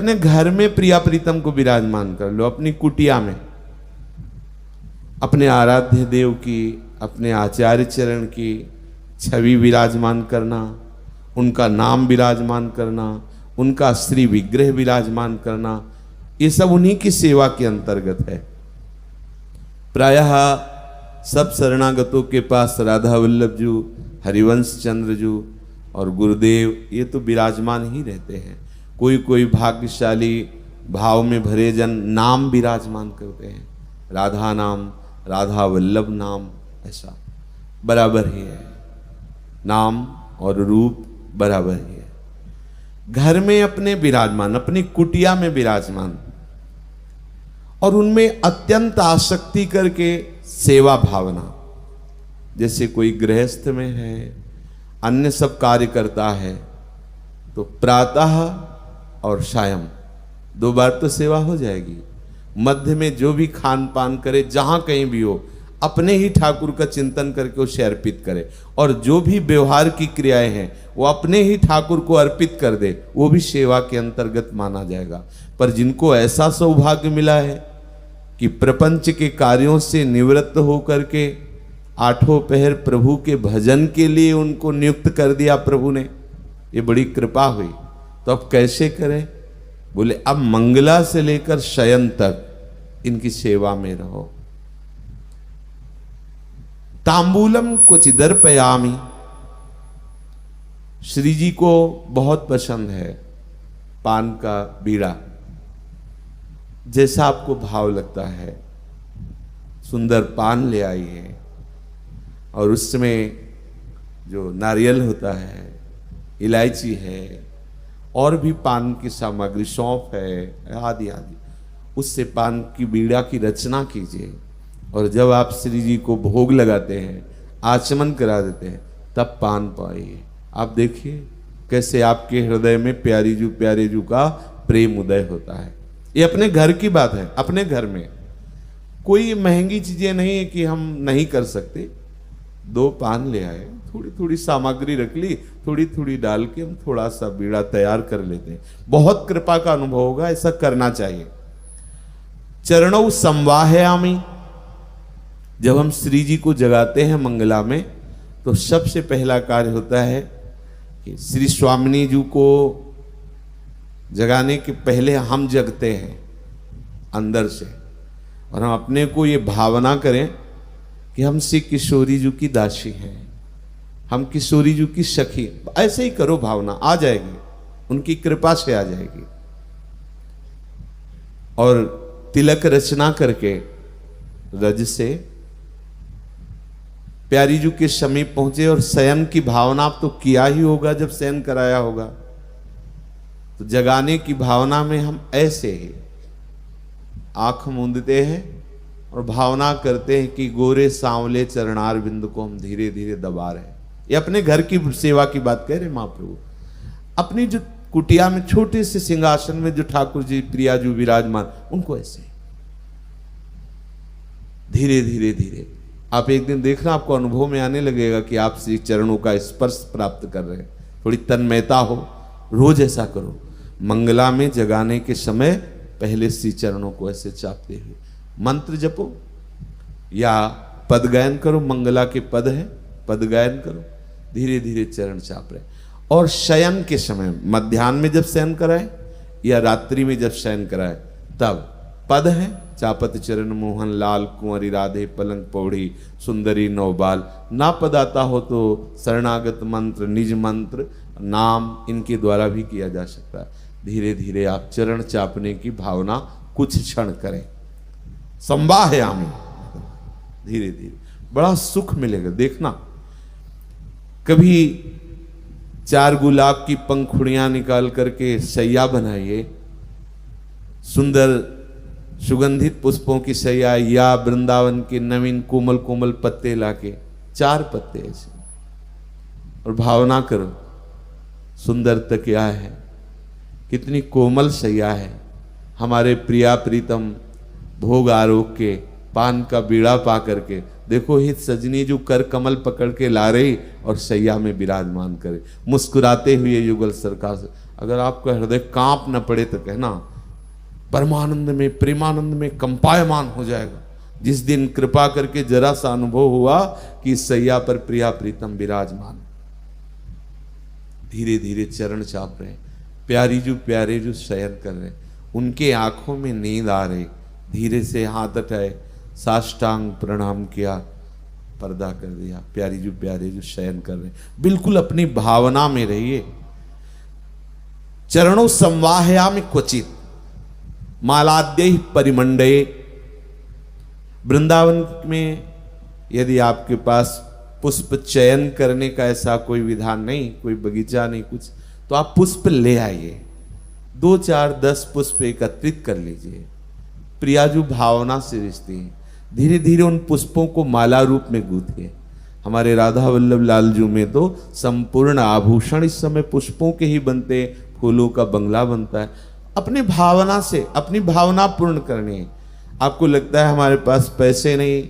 अपने घर में प्रिया प्रीतम को विराजमान कर लो, अपनी कुटिया में, अपने आराध्य देव की, अपने आचार्य चरण की छवि विराजमान करना, उनका नाम विराजमान करना, उनका श्री विग्रह विराजमान करना, ये सब उन्हीं की सेवा के अंतर्गत है। प्रायः सब शरणागतों के पास राधा वल्लभ जी, हरिवंश चंद्र जी और गुरुदेव ये तो विराजमान ही रहते हैं। कोई कोई भाग्यशाली भाव में भरे जन नाम विराजमान करते हैं, राधा नाम, राधा वल्लभ नाम, ऐसा बराबर ही है, नाम और रूप बराबर ही है। घर में अपने विराजमान, अपनी कुटिया में विराजमान, और उनमें अत्यंत आसक्ति करके सेवा भावना। जैसे कोई गृहस्थ में है, अन्य सब कार्य करता है, तो प्रातः और सायं 2 बार तो सेवा हो जाएगी। मध्य में जो भी खान पान करे, जहां कहीं भी हो, अपने ही ठाकुर का चिंतन करके उसे अर्पित करे, और जो भी व्यवहार की क्रियाएं हैं वो अपने ही ठाकुर को अर्पित कर दे, वो भी सेवा के अंतर्गत माना जाएगा। पर जिनको ऐसा सौभाग्य मिला है कि प्रपंच के कार्यों से निवृत्त होकर के 8 पहर प्रभु के भजन के लिए उनको नियुक्त कर दिया प्रभु ने, ये बड़ी कृपा हुई। तो अब कैसे करें? बोले अब मंगला से लेकर शयन तक इनकी सेवा में रहो। तांबूलम क्वचिदर पयामी, श्री जी को बहुत पसंद है पान का बीड़ा। जैसा आपको भाव लगता है, सुंदर पान ले आइए, और उसमें जो नारियल होता है, इलायची है, और भी पान की सामग्री, सौंफ है, आदि आदि, उससे पान की बीड़ा की रचना कीजिए। और जब आप श्री जी को भोग लगाते हैं, आचमन करा देते हैं, तब पान पाइए। आप देखिए कैसे आपके हृदय में प्यारे जू का प्रेम उदय होता है। ये अपने घर की बात है, अपने घर में कोई महंगी चीजें नहीं है कि हम नहीं कर सकते। 2 पान ले आए, थोड़ी थोड़ी सामग्री रख ली, थोड़ी थोड़ी डाल के हम थोड़ा सा बीड़ा तैयार कर लेते हैं। बहुत कृपा का अनुभव होगा, ऐसा करना चाहिए। चरणों संवाहयामि, जब हम श्री जी को जगाते हैं मंगला में, तो सबसे पहला कार्य होता है कि श्री स्वामिनी जी को जगाने के पहले हम जगते हैं अंदर से, और हम अपने को ये भावना करें कि हम श्री किशोरी जी की दासी हैं, हम किशोरी जी की सखी। ऐसे ही करो, भावना आ जाएगी, उनकी कृपा से आ जाएगी। और तिलक रचना करके रज से प्यारी जी के समीप पहुंचे, और शयन की भावना आप तो किया ही होगा जब शयन कराया होगा। तो जगाने की भावना में हम ऐसे ही आंख मूंदते हैं और भावना करते हैं कि गोरे सांवले चरणार बिंदु को हम धीरे धीरे दबा रहे हैं। ये अपने घर की सेवा की बात कह रहे महाप्रभु। अपनी जो कुटिया में छोटे से सिंहासन में जो ठाकुर जी प्रिया जी विराजमान, उनको ऐसे धीरे धीरे धीरे आप एक दिन देखना, आपको अनुभव में आने लगेगा कि आप श्री चरणों का स्पर्श प्राप्त कर रहे हैं। थोड़ी तन्मयता हो, रोज ऐसा करो। मंगला में जगाने के समय पहले श्री चरणों को ऐसे चापते हुए मंत्र जपो या पद गायन करो। मंगला के पद है, पद गायन करो, धीरे धीरे चरण चाप रहे। और शयन के समय, मध्याह्न में जब शयन कराए या रात्रि में जब शयन कराए, तब पद है चापत चरण मोहन लाल कुंवरी राधे पलंग पौड़ी सुंदरी नौबाल। ना पद आता हो तो शरणागत मंत्र, निज मंत्र, नाम, इनके द्वारा भी किया जा सकता है। धीरे धीरे आप चरण चापने की भावना कुछ क्षण करें। संवाहयामि, धीरे धीरे बड़ा सुख मिलेगा। देखना, कभी 4 गुलाब की पंखुड़ियां निकाल करके सैया बनाइए, सुंदर सुगंधित पुष्पों की सैया, या वृंदावन के नवीन कोमल कोमल पत्ते लाके, 4 पत्ते ऐसे, और भावना करो सुंदर तकिया है, कितनी कोमल सैया है। हमारे प्रिया प्रीतम भोग आरोग के पान का बीड़ा पा करके देखो, हित सजनी जो कर कमल पकड़ के ला रही और सैया में विराजमान करे, मुस्कुराते हुए युगल सरकार से। अगर आपका हृदय कांप न पड़े तो कहना परमानंद में, प्रेमानंद में कंपायमान हो जाएगा। जिस दिन कृपा करके जरा सा अनुभव हुआ कि सैया पर प्रिया प्रीतम विराजमान, धीरे धीरे चरण चाप रहे, प्यारे जो शयन कर रहे, उनके आंखों में नींद आ रही, धीरे से हाथ उठाए, साष्टांग प्रणाम किया, पर्दा कर दिया। प्यारे जो शयन कर रहे, बिल्कुल अपनी भावना में रहिए। चरणों संवाहयामि क्वचित मालाद्य परिमंडये। वृंदावन में यदि आपके पास पुष्प चयन करने का ऐसा कोई विधान नहीं, कोई बगीचा नहीं कुछ, तो आप पुष्प ले आइए, 2 4 10 पुष्प एकत्रित कर लीजिए। प्रियाजू भावना से रिश्ते हैं, धीरे धीरे उन पुष्पों को माला रूप में गूंथिए। हमारे राधा वल्लभ लाल जू में तो संपूर्ण आभूषण इस समय पुष्पों के ही बनते, फूलों का बंगला बनता है। अपनी भावना से अपनी भावना पूर्ण करनी है। आपको लगता है हमारे पास पैसे नहीं,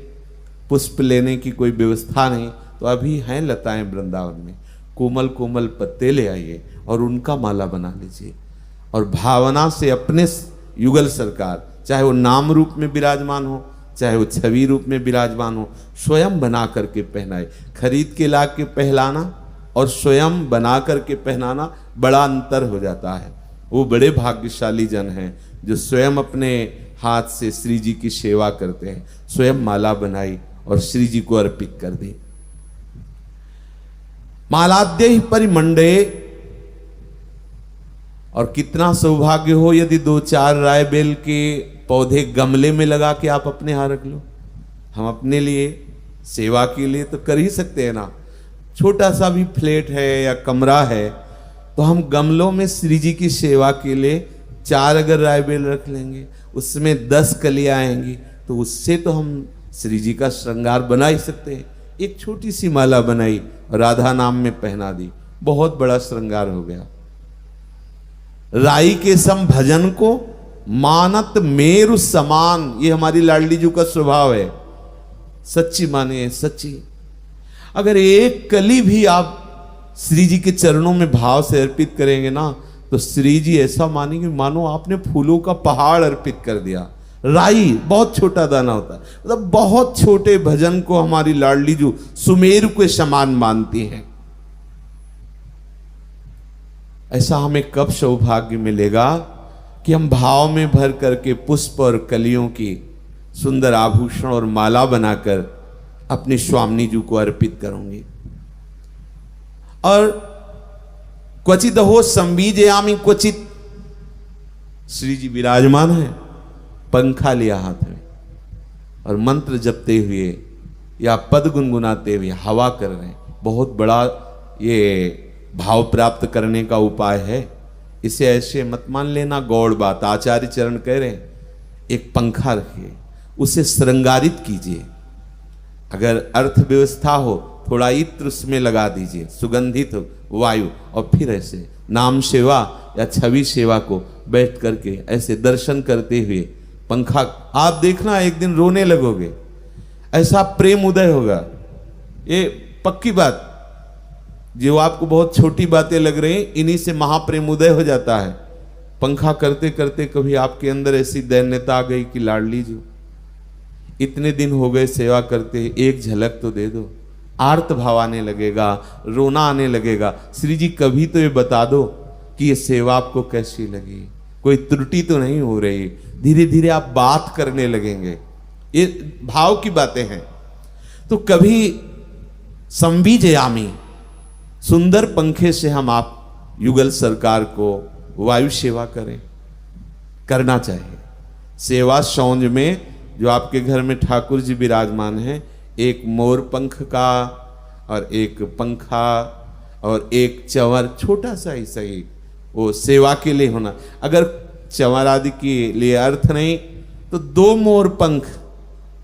पुष्प लेने की कोई व्यवस्था नहीं, तो अभी हैं लताएं वृंदावन में, कोमल कोमल पत्ते ले आइए और उनका माला बना लीजिए। और भावना से अपने युगल सरकार, चाहे वो नाम रूप में विराजमान हो, चाहे वो छवि रूप में विराजमान हो, स्वयं बना करके पहनाए। खरीद के ला के पहलाना और स्वयं बना करके पहनाना बड़ा अंतर हो जाता है। वो बड़े भाग्यशाली जन हैं जो स्वयं अपने हाथ से श्री जी की सेवा करते हैं, स्वयं माला बनाई और श्री जी को अर्पित कर दी। मालाद्य ही परिमंडये। और कितना सौभाग्य हो यदि 2 4 राय बेल के पौधे गमले में लगा के आप अपने यहाँ रख लो। हम अपने लिए सेवा के लिए तो कर ही सकते हैं ना, छोटा सा भी फ्लैट है या कमरा है तो हम गमलों में श्री जी की सेवा के लिए 4 अगर राय बेल रख लेंगे, उसमें 10 कलियां आएंगी, तो उससे तो हम श्री जी का श्रृंगार बना ही सकते हैं। एक छोटी सी माला बनाई, राधा नाम में पहना दी, बहुत बड़ा श्रृंगार हो गया। राई के सम भजन को मानत मेरु समान, ये हमारी लाडली जी का स्वभाव है। सच्ची माने सच्ची, अगर एक कली भी आप श्री जी के चरणों में भाव से अर्पित करेंगे ना, तो श्री जी ऐसा मानेंगे मानो आपने फूलों का पहाड़ अर्पित कर दिया। राई बहुत छोटा दाना होता है, मतलब बहुत छोटे भजन को हमारी लाडली जो सुमेरु के समान मानती हैं। ऐसा हमें कब सौभाग्य मिलेगा कि हम भाव में भर करके पुष्प और कलियों की सुंदर आभूषण और माला बनाकर अपने स्वामी जी को अर्पित करूंगी। और क्वचित हो संबीजयामि क्वचित, श्री जी विराजमान है, पंखा लिया हाथ में और मंत्र जपते हुए या पद गुनगुनाते हुए हवा कर रहे हैं। बहुत बड़ा ये भाव प्राप्त करने का उपाय है। इसे ऐसे मत मान लेना गौड़ बात। आचार्य चरण कह रहे हैं एक पंखा रखिए, उसे श्रृंगारित कीजिए। अगर अर्थव्यवस्था हो थोड़ा इत्र उसमें लगा दीजिए, सुगंधित वायु, और फिर ऐसे नाम सेवा या छवि सेवा को बैठ करके ऐसे दर्शन करते हुए पंखा, आप देखना एक दिन रोने लगोगे, ऐसा प्रेम उदय होगा। ये पक्की बात, जो आपको बहुत छोटी बातें लग रही हैं, इन्हीं से महाप्रेम उदय हो जाता है। पंखा करते करते कभी आपके अंदर ऐसी दैन्यता आ गई कि लाडली जी इतने दिन हो गए सेवा करते, एक झलक तो दे दो। आर्त भाव आने लगेगा, रोना आने लगेगा। श्री जी कभी तो ये बता दो कि ये सेवा आपको कैसी लगी, कोई त्रुटि तो नहीं हो रही। धीरे धीरे आप बात करने लगेंगे, ये भाव की बातें हैं। तो कभी संबीजयामि, सुंदर पंखे से हम आप युगल सरकार को वायु सेवा करें, करना चाहिए। सेवा सौंज में जो आपके घर में ठाकुर जी विराजमान हैं, एक मोर पंख का और एक पंखा और एक चंवर, छोटा सा ही सही, वो सेवा के लिए होना। अगर चंवर आदि के लिए अर्थ नहीं तो 2 मोर पंख,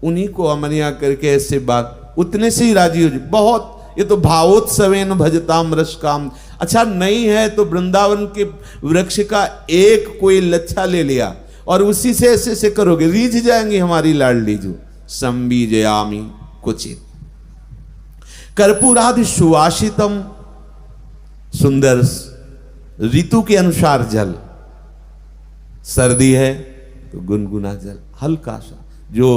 उन्हीं को अमनिया करके ऐसे बात, उतने से ही राजी हो जाए। बहुत, ये तो भावोत्सवेन भजताम रस काम। अच्छा नहीं है तो वृंदावन के वृक्ष का एक कोई लच्छा ले लिया और उसी से ऐसे ऐसे करोगे, रीझ जाएंगी हमारी लाडली जो। संबीजयामि क्वचित कर्पूरादि सुवासितम, सुंदर ऋतु के अनुसार जल, सर्दी है तो गुनगुना जल हल्का सा जो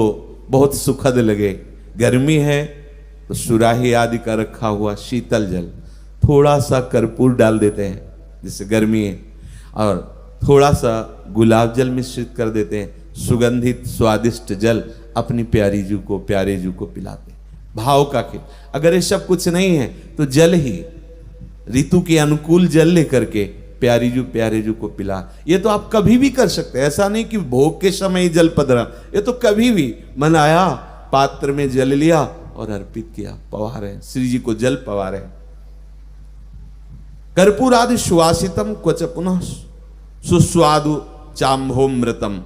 बहुत सुखद लगे, गर्मी है तो सुराही आदि का रखा हुआ शीतल जल, थोड़ा सा कर्पूर डाल देते हैं जिससे गर्मी है, और थोड़ा सा गुलाब जल मिश्रित कर देते हैं, सुगंधित स्वादिष्ट जल अपनी प्यारी जू को, प्यारे जू को पिलाते हैं। भाव का खेल। अगर ये सब कुछ नहीं है तो जल ही, ऋतु के अनुकूल जल लेकर के प्यारी जू, प्यारे जू को पिला। ये तो आप कभी भी कर सकते हैं, ऐसा नहीं कि भोग के समय ही जल पधरा, ये तो कभी भी मन आया पात्र में जल लिया और अर्पित किया, पवा रहे श्री जी को जल पवा रहे। कर्पूर आदि सुवासितम क्वच पुनः सुस्वादु चाम्भोमृतम।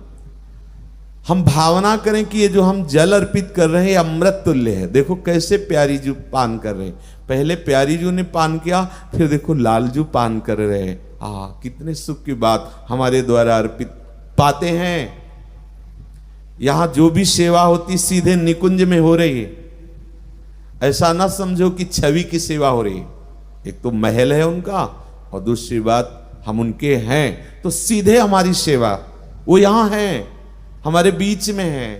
हम भावना करें कि ये जो हम जल अर्पित कर रहे हैं अमृत तुल्य है। देखो कैसे प्यारी जू पान कर रहे हैं, पहले प्यारी जू ने पान किया, फिर देखो लाल जू पान कर रहे हैं। कितने सुख की बात हमारे द्वारा अर्पित पाते हैं। यहां जो भी सेवा होती सीधे निकुंज में हो रही है, ऐसा ना समझो कि छवि की सेवा हो रही है। एक तो महल है उनका और दूसरी बात हम उनके हैं, तो सीधे हमारी सेवा वो यहां है, हमारे बीच में है।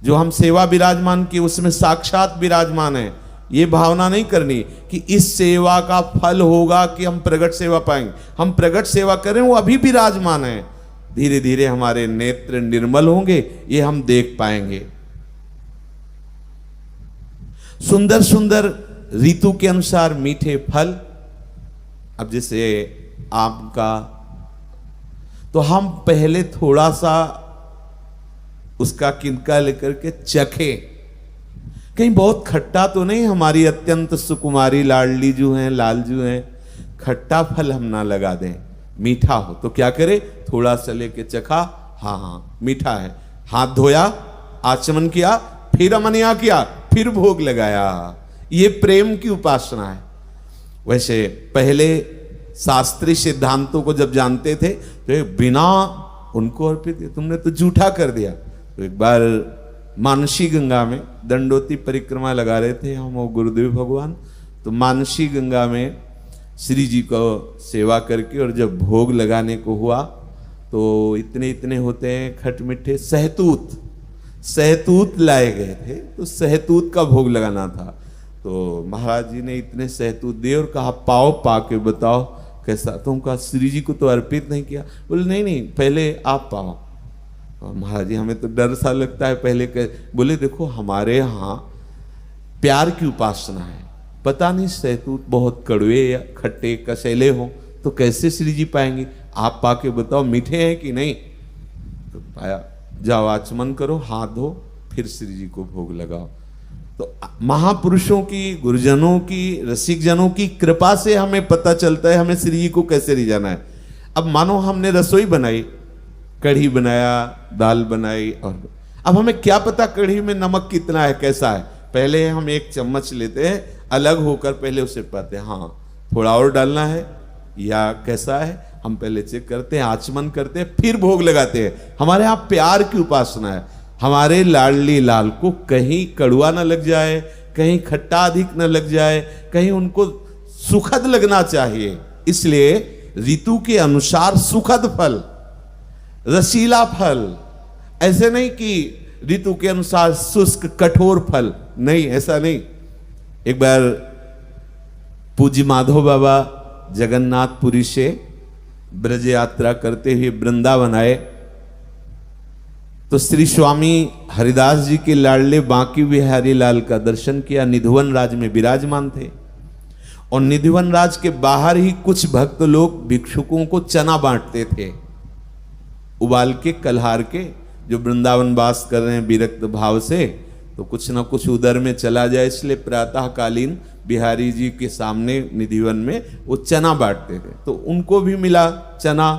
जो हम सेवा विराजमान की उसमें साक्षात विराजमान है। ये भावना नहीं करनी कि इस सेवा का फल होगा कि हम प्रगट सेवा पाएंगे। हम प्रगट सेवा करें वो अभी विराजमान है, धीरे धीरे हमारे नेत्र निर्मल होंगे, ये हम देख पाएंगे। सुंदर सुंदर ऋतु के अनुसार मीठे फल, अब जैसे आम का, तो हम पहले थोड़ा सा उसका किनका लेकर के चखे, कहीं बहुत खट्टा तो नहीं, हमारी अत्यंत सुकुमारी लाडली जो हैं, लाल जो हैं, खट्टा फल हम ना लगा दें, मीठा हो। तो क्या करे, थोड़ा सा लेके चखा, हाँ मीठा है, हाथ धोया, आचमन किया, फिर अमनिया किया, फिर भोग लगाया। ये प्रेम की उपासना है। वैसे पहले शास्त्रीय सिद्धांतों को जब जानते थे तो बिना उनको अर्पित, तुमने तो जूठा कर दिया। तो एक बार मानसी गंगा में दंडोती परिक्रमा लगा रहे थे हम और गुरुदेव भगवान, तो मानसी गंगा में श्री जी को सेवा करके और जब भोग लगाने को हुआ तो इतने इतने होते हैं खट मिठे सहतूत लाए गए थे, तो सहतूत का भोग लगाना था। तो महाराज जी ने इतने सहतूत दिए और कहा पाओ, पा के बताओ कैसा। तो हम कहा श्री जी को तो अर्पित नहीं किया। बोले नहीं पहले आप पाओ। महाराज जी हमें तो डर सा लगता है पहले बोले देखो हमारे यहाँ प्यार की उपासना है, पता नहीं सहतूत बहुत कड़वे या खट्टे कसैले हो तो कैसे श्री जी पाएंगे, आप पाके बताओ मीठे हैं कि नहीं। तो पाया, जाओ आचमन करो, हाथ धो, फिर श्री जी को भोग लगाओ। तो महापुरुषों की, गुरुजनों की, रसिक जनों की कृपा से हमें पता चलता है हमें श्री जी को कैसे रिझाना है। अब मानो हमने रसोई बनाई, कढ़ी बनाया, दाल बनाई, और अब हमें क्या पता कढ़ी में नमक कितना है, कैसा है। पहले हम एक चम्मच लेते हैं, अलग होकर पहले उसे पाते हैं, हाँ थोड़ा और डालना है या कैसा है, हम पहले चेक करते हैं, आचमन करते हैं, फिर भोग लगाते हैं। हमारे यहाँ प्यार की उपासना है। हमारे लाडली लाल को कहीं कड़वा ना लग जाए, कहीं खट्टा अधिक न लग जाए, कहीं उनको सुखद लगना चाहिए। इसलिए ऋतु के अनुसार सुखद फल, रसीला फल, ऐसे नहीं कि ऋतु के अनुसार शुष्क कठोर फल, नहीं, ऐसा नहीं। एक बार पूज्य माधव बाबा जगन्नाथपुरी से ब्रज यात्रा करते हुए वृंदावन आए, तो श्री स्वामी हरिदास जी के लाडले बांकी बिहारी लाल का दर्शन किया। निधिवन राज में विराजमान थे और निधिवन राज के बाहर ही कुछ भक्त लोग भिक्षुकों को चना बांटते थे, उबाल के कल्हार के, जो वृंदावन वास कर रहे हैं विरक्त भाव से, तो कुछ ना कुछ उधर में चला जाए, इसलिए प्रातःकालीन बिहारी जी के सामने निधिवन में वो चना बांटते थे। तो उनको भी मिला चना,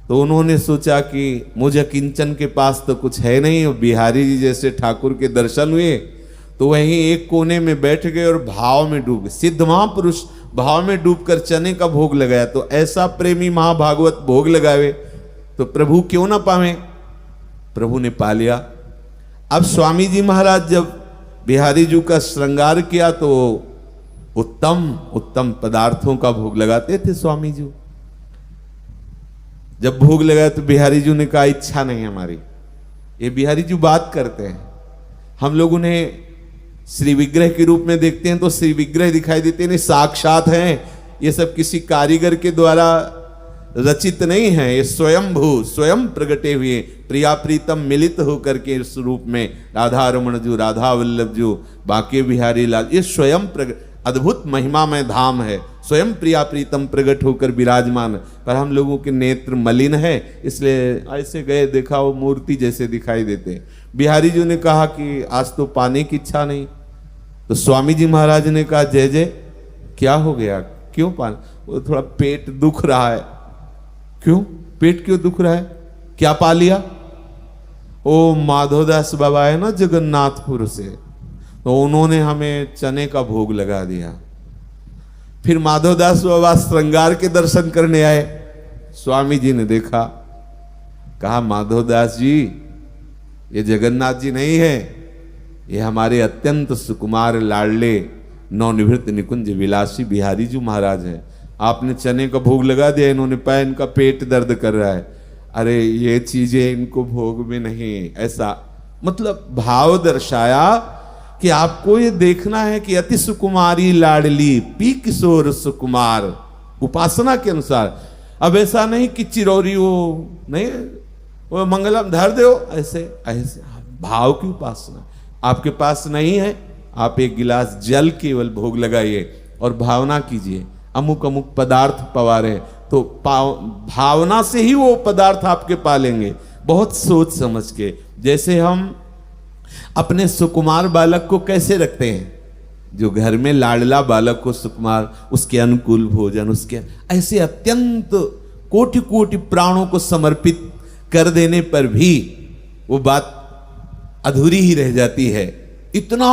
तो उन्होंने सोचा कि मुझे किंचन के पास तो कुछ है नहीं, और बिहारी जी जैसे ठाकुर के दर्शन हुए तो वहीं एक कोने में बैठ गए और भाव में डूब गए। सिद्ध महापुरुष भाव में डूबकर चने का भोग लगाया, तो ऐसा प्रेमी महाभागवत भोग लगावे तो प्रभु क्यों ना पावे। प्रभु ने पा लिया। अब स्वामी जी महाराज जब बिहारी जी का श्रृंगार किया तो उत्तम उत्तम पदार्थों का भोग लगाते थे स्वामी जी। जब भोग लगा तो बिहारी जी ने कहा इच्छा नहीं हमारी। ये बिहारी जी बात करते हैं, हम लोग उन्हें श्री विग्रह के रूप में देखते हैं तो श्री विग्रह दिखाई देते नहीं, साक्षात हैं। ये सब किसी कारीगर के द्वारा रचित नहीं है, ये स्वयंभू स्वयं प्रगटे हुए प्रिया प्रीतम मिलित होकर के इस रूप में राधा रमण जू, राधा वल्लभ जू, बाके बिहारी लाल, ये स्वयं अद्भुत महिमा में धाम है। स्वयं प्रिया प्रीतम प्रकट होकर विराजमान, पर हम लोगों के नेत्र मलिन है, इसलिए ऐसे गए देखा वो मूर्ति जैसे दिखाई देते। बिहारी जी ने कहा कि आज तो पाने की इच्छा नहीं, तो स्वामी जी महाराज ने कहा जय जय क्या हो गया, क्यों पान? वो थोड़ा पेट दुख रहा है। क्यों पेट क्यों दुख रहा है, क्या पा लिया? ओ माधोदास बाबा है ना जगन्नाथपुर से, तो उन्होंने हमें चने का भोग लगा दिया। फिर माधवदास बाबा श्रृंगार के दर्शन करने आए, स्वामी जी ने देखा, कहा माधवदास जी ये जगन्नाथ जी नहीं है, ये हमारे अत्यंत सुकुमार लाडले नवनिवृत्त निकुंज विलासी बिहारी जी महाराज है। आपने चने का भोग लगा दिया, इन्होंने पाया इनका पेट दर्द कर रहा है। अरे ये चीजें इनको भोग में नहीं, ऐसा मतलब भाव दर्शाया कि आपको ये देखना है कि अति सुकुमारी लाडली पी किशोर सुकुमार, उपासना के अनुसार। अब ऐसा नहीं कि चिरौरी हो, नहीं वो मंगलम धर दो, ऐसे ऐसे भाव की उपासना आपके पास नहीं है। आप एक गिलास जल केवल भोग लगाइए और भावना कीजिए अमुक अमुक पदार्थ पवा रहे, तो भावना से ही वो पदार्थ आपके पालेंगे, बहुत सोच समझ के। जैसे हम अपने सुकुमार बालक को कैसे रखते हैं, जो घर में लाडला बालक को सुकुमार, उसके अनुकूल भोजन, उसके ऐसे अत्यंत कोटि कोटि प्राणों को समर्पित कर देने पर भी वो बात अधूरी ही रह जाती है। इतना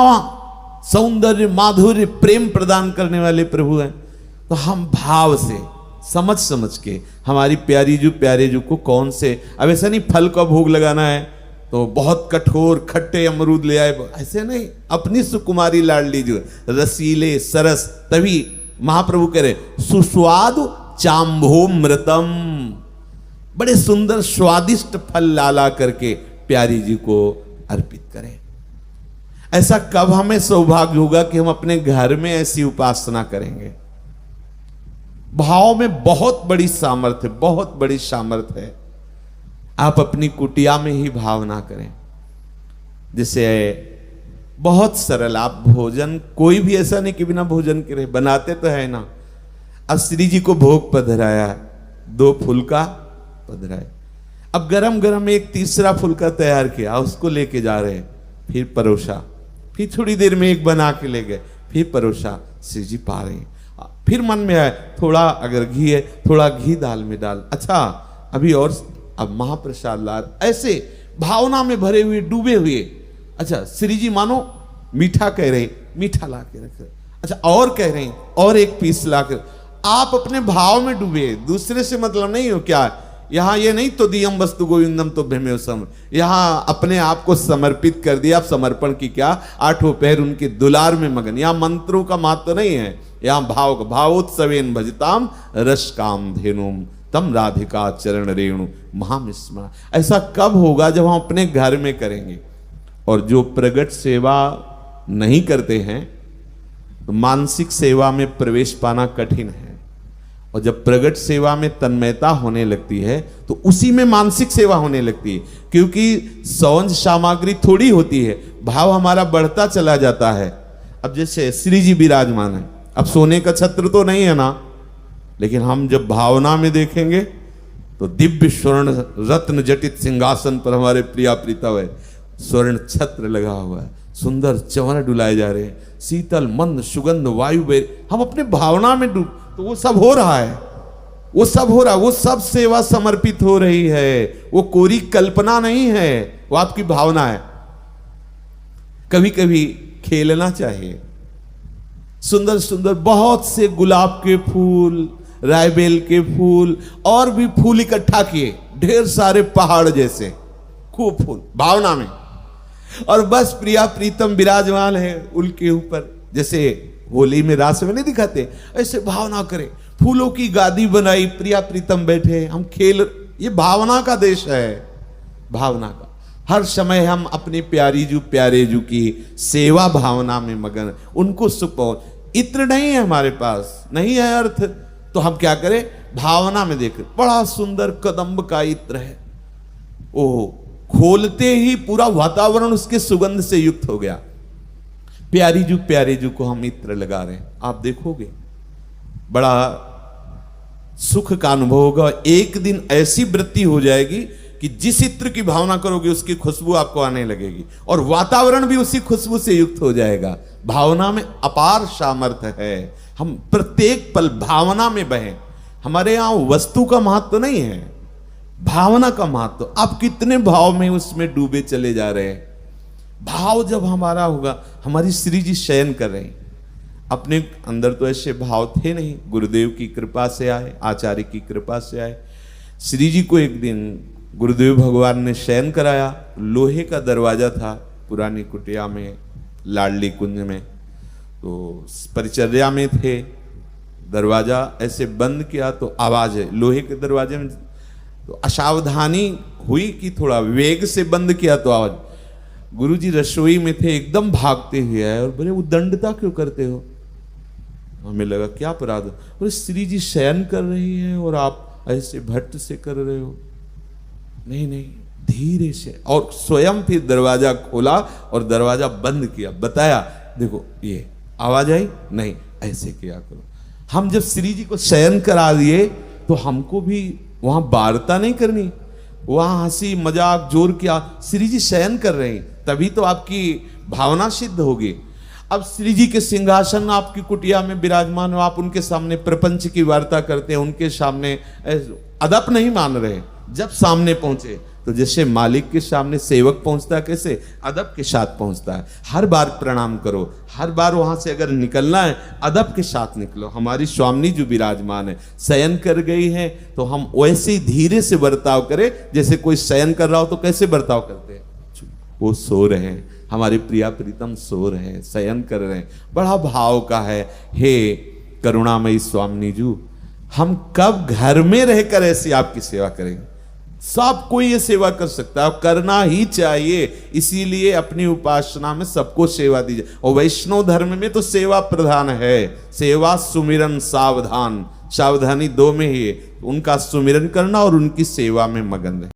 सौंदर्य माधुर्य प्रेम प्रदान करने वाले प्रभु हैं, तो हम भाव से समझ समझ के हमारी प्यारी जो प्यारे जो को कौन से, अब ऐसा नहीं फल का भोग लगाना है तो बहुत कठोर खट्टे अमरूद ले आए, ऐसे नहीं। अपनी सुकुमारी लाडली जो रसीले सरस, तभी महाप्रभु कह रहे सुस्वाद चांभोमृतम, बड़े सुंदर स्वादिष्ट फल लाला करके प्यारी जी को अर्पित करें। ऐसा कब हमें सौभाग्य होगा कि हम अपने घर में ऐसी उपासना करेंगे। भाव में बहुत बड़ी सामर्थ्य, बहुत बड़ी सामर्थ्य है। आप अपनी कुटिया में ही भावना करें। जैसे बहुत सरल, आप भोजन कोई भी ऐसा नहीं कि बिना भोजन के रहे, बनाते तो है ना। अब श्री जी को भोग पधराया, 2 फुलका पधराए, अब गरम गरम एक तीसरा फुलका तैयार किया, उसको लेके जा रहे, फिर परोसा, फिर थोड़ी देर में एक बना के ले गए, फिर परोसा, श्री जी पा रहे हैं। फिर मन में आए थोड़ा अगर घी है, थोड़ा घी दाल में डाल, अच्छा अभी और, अब महाप्रसाद ला, ऐसे भावना में भरे हुए डूबे हुए। अच्छा श्री जी मानो मीठा कह रहे, मीठा ला के रख रहे, अच्छा और कह रहे हैं और एक पीस ला कर, आप अपने भाव में डूबे, दूसरे से मतलब नहीं हो। क्या यहाँ ये नहीं तो दियम वस्तु गोविंदम तो भ्रमे सम, यहाँ अपने आप को समर्पित कर दिया। आप समर्पण की क्या, 8 पैर उनके दुलार में मगन। यहाँ मंत्रों का महत्व नहीं है, यहाँ भाव का, भावोत्सवेन भजताम रस काम धेनुम तम राधिका चरण रेणु महामिस्मरण। ऐसा कब होगा, जब हम अपने घर में करेंगे। और जो प्रगट सेवा नहीं करते हैं तो मानसिक सेवा में प्रवेश पाना कठिन है। और जब प्रगट सेवा में तन्मयता होने लगती है तो उसी में मानसिक सेवा होने लगती है, क्योंकि सौंज सामग्री थोड़ी होती है, भाव हमारा बढ़ता चला जाता है। अब जैसे श्री जी विराजमान है, अब सोने का छत्र तो नहीं है ना, लेकिन हम जब भावना में देखेंगे तो दिव्य स्वर्ण रत्न जटित सिंहासन पर हमारे प्रिया प्रीतम है, स्वर्ण छत्र लगा हुआ है, सुंदर चंवर डुलाए जा रहे हैं, शीतल मंद सुगंध वायु बेर, हम अपने भावना में डूब, तो वो सब हो रहा है, वो सब हो रहा है, वो सब सेवा समर्पित हो रही है। वो कोरी कल्पना नहीं है, वो आपकी भावना है। कभी कभी खेलना चाहिए, सुंदर सुंदर बहुत से गुलाब के फूल, रायबेल के फूल और भी फूल इकट्ठा किए, ढेर सारे पहाड़ जैसे, खूब फूल भावना में, और बस प्रिया प्रीतम विराजमान है उनके ऊपर। जैसे होली में रास में नहीं दिखाते, ऐसे भावना करें, फूलों की गादी बनाई, प्रिया प्रीतम बैठे, हम खेल ये भावना का देश है, भावना का। हर समय हम अपनी प्यारी जू प्यारे जू की सेवा भावना में मगन, उनको सुख पहुंच। इत्र नहीं है हमारे पास, नहीं है अर्थ, तो हम क्या करें, भावना में देखें। बड़ा सुंदर कदम्ब का इत्र है, ओह, खोलते ही पूरा वातावरण उसके सुगंध से युक्त हो गया। प्यारी जू प्यारे जू को हम इत्र लगा रहे हैं, आप देखोगे बड़ा सुख का अनुभव होगा। एक दिन ऐसी वृत्ति हो जाएगी कि जिस इत्र की भावना करोगे उसकी खुशबू आपको आने लगेगी और वातावरण भी उसी खुशबू से युक्त हो जाएगा। भावना में अपार सामर्थ्य है, हम प्रत्येक पल भावना में बहें। हमारे यहां वस्तु का महत्व नहीं है, भावना का महत्व। आप कितने भाव में उसमें डूबे चले जा रहे हैं। भाव जब हमारा होगा, हमारी श्री जी शयन कर रहे हैं, अपने अंदर तो ऐसे भाव थे नहीं, गुरुदेव की कृपा से आए, आचार्य की कृपा से आए। श्री जी को एक दिन गुरुदेव भगवान ने शयन कराया। लोहे का दरवाजा था पुरानी कुटिया में, लाडली कुंज में, तो परिचर्या में थे। दरवाजा ऐसे बंद किया तो आवाज है, लोहे के दरवाजे में तो असावधानी हुई कि थोड़ा वेग से बंद किया तो आवाज। गुरुजी रसोई में थे, एकदम भागते हुए आए और बोले, वो दंडता क्यों करते हो? हमें लगा क्या अपराध। बोले, श्री जी शयन कर रही है और आप ऐसे भट्ट से कर रहे हो। नहीं नहीं, धीरे से, और स्वयं फिर दरवाजा खोला और दरवाजा बंद किया। बताया, देखो ये आवाज आई, नहीं ऐसे किया करो। हम जब श्री जी को शयन करा दिए तो हमको भी वहां वार्ता नहीं करनी, वहां हंसी मजाक जोर किया। श्री जी शयन कर रहे हैं, तभी तो आपकी भावना सिद्ध होगी। अब श्री जी के सिंहासन आपकी कुटिया में विराजमान हो, आप उनके सामने प्रपंच की वार्ता करते हैं, उनके सामने अदप नहीं मान रहे। जब सामने पहुंचे तो जैसे मालिक के सामने सेवक पहुंचता है, कैसे अदब के साथ पहुंचता है। हर बार प्रणाम करो, हर बार वहां से अगर निकलना है अदब के साथ निकलो। हमारी स्वामिनी जो विराजमान है, शयन कर गई है तो हम वैसे ही धीरे से बर्ताव करें जैसे कोई शयन कर रहा हो तो कैसे बर्ताव करते हैं। वो सो रहे हैं, हमारे प्रिया प्रीतम सो रहे हैं, शयन कर रहे हैं, बड़ा भाव का है। हे करुणामयी स्वामिनी जू, हम कब घर में रहकर ऐसी आपकी सेवा करेंगे? सब कोई ये सेवा कर सकता है, करना ही चाहिए। इसीलिए अपनी उपासना में सबको सेवा दीजिए। और वैष्णव धर्म में तो सेवा प्रधान है, सेवा सुमिरन सावधान, सावधानी दो में ही है, उनका सुमिरन करना और उनकी सेवा में मगन रहना।